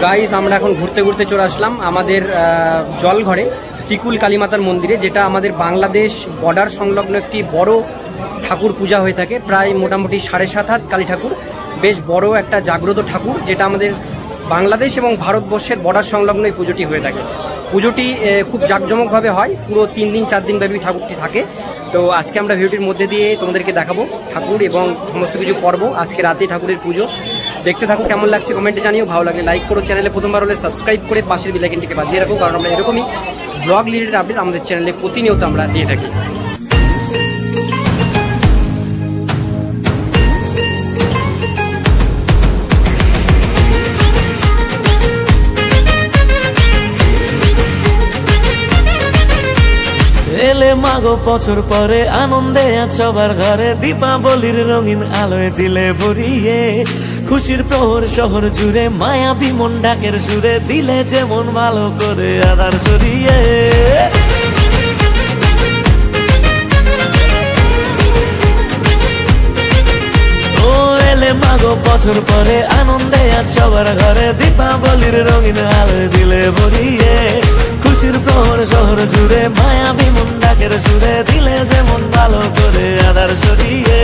Guys আমরা এখন ঘুরতে ঘুরতে চলে আসলাম আমাদের জলঘরে ত্রিকুল কালীমাতার মন্দিরে, যেটা আমাদের বাংলাদেশ বর্ডার সংলগ্ন একটি বড় ঠাকুর পূজা হয়ে থাকে। প্রায় মোটামুটি 7.5 হাত কালী ঠাকুর, বেশ বড় একটা জাগ্রত ঠাকুর, যেটা আমাদের বাংলাদেশ এবং ভারতবর্ষের বর্ডার সংলগ্ন এই পুজোটি হয়ে থাকে। পুজোটি খুব জাঁকজমকভাবে হয়, পুরো 3 দিন 4 দিন ব্যাপী ঠাকুরটি থাকে। তো আজকে আমরা ভিডিওটির মধ্যে দিয়ে তোমাদেরকে দেখাবো ঠাকুর এবং সমস্ত কিছু পর্ব। আজকে রাতে ঠাকুরের পুজো, দেখতে থাকো। কেমন লাগছে কমেন্টে জানিও, ভালো লাগলে লাইক করো, চ্যানেলে প্রথমবার হলে সাবস্ক্রাইব করে পাশের বেল আইকনটিকে বাজিয়ে রাখো, কারণ আমরা এরকমই ব্লগ রিলেটেড আপডেট আমাদের চ্যানেলে প্রতিনিয়ত আমরা দিয়ে থাকি। এলে মাগো বছর পরে আনন্দে আজ সবার ঘরে, দীপাবলির রঙিন আলোয় দিলে ভরিয়ে, খুশির প্রহর শহর জুড়ে মায়াবী মন ডাকের সুরে, দিলে যেমন ভালো করে আধার সরিয়ে। ও এলে মাগো বছর পরে আনন্দে আজ সবার ঘরে, দীপাবলির রঙিন আলোয় দিলে ভরিয়ে, খুশির প্রহর শহর জুড়ে মায়াবী মন ডাকের সুরে, দিলে যেমন ভালো করে আধার সরিয়ে।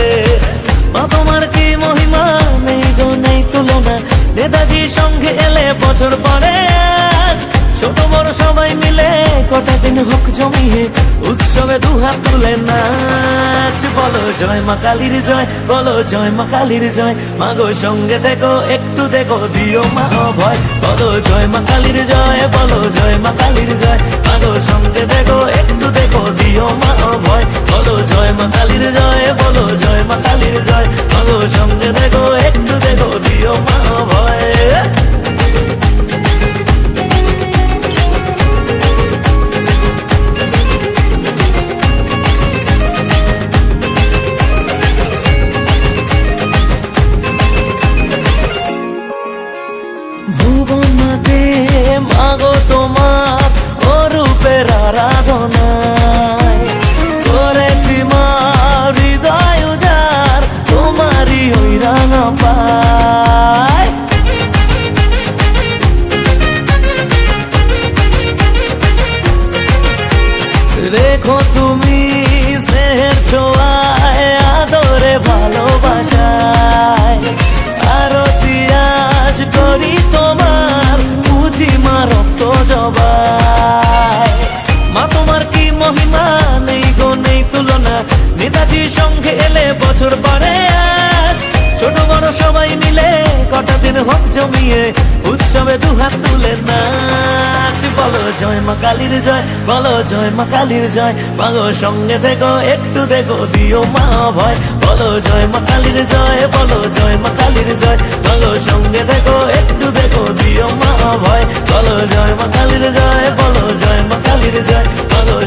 মা তোমার কি মহিমা, নেই গো নেই তুলনা, নেতাজি সঙ্গে এলে বছর পরে আজ, ছোট বড় সবাই মিলে কটা দিন হোক জমিয়ে, উৎসবে দুহাত তুলে নাচ। বলো জয় মা কালীর জয়, বলো জয় মা কালীর জয়, মাগো সঙ্গে দেখো একটু দেখো দিও মা অভয়। বলো জয় মা কালীর জয়, বলো জয় মা কালীর জয়, মাগো সঙ্গে দেখো একটু দেখো দিও মা অভয়। বলো জয় মা কালীর জয়, বলো জয় মা কালীর জয়, মাগো সঙ্গে দেখো একটু দেখো দিও মা অভয়। ভুবনাতে মাগো তোমার ও রূপের আরাধনায়, করেছি মা হৃদয় উজাড় তোমারই ওই রাঙা পায়। রেখো তুমি স্নেহের ছোঁয়ায়, আদরে ভালোবাসায়, আরতি আজ করি তোমার, বুঝি মা রক্ত জবাই। মা তোমার কি মহিমা, নেই গো নেই তুলনা, নেতাজির সঙ্গে এলে বছর পরে আজ, ছোট বড় সবাই মিলে কটা দিন হোক জমিয়ে, উৎসবে দুহাত তুলে নাচ। বলো জয় মা কালীর জয়, বলো জয় মা কালীর জয়, মাগো সঙ্গে দেখো একটু দেখো দিও মা ভয়। বলো জয় মা কালীর জয়, বলো জয় মা কালীর জয়, মাগো সঙ্গে দেখো একটু দেখো দিও মা ভয়। বলো জয় মা কালীর জয়, বলো জয় মা কালীর জয়, মাগো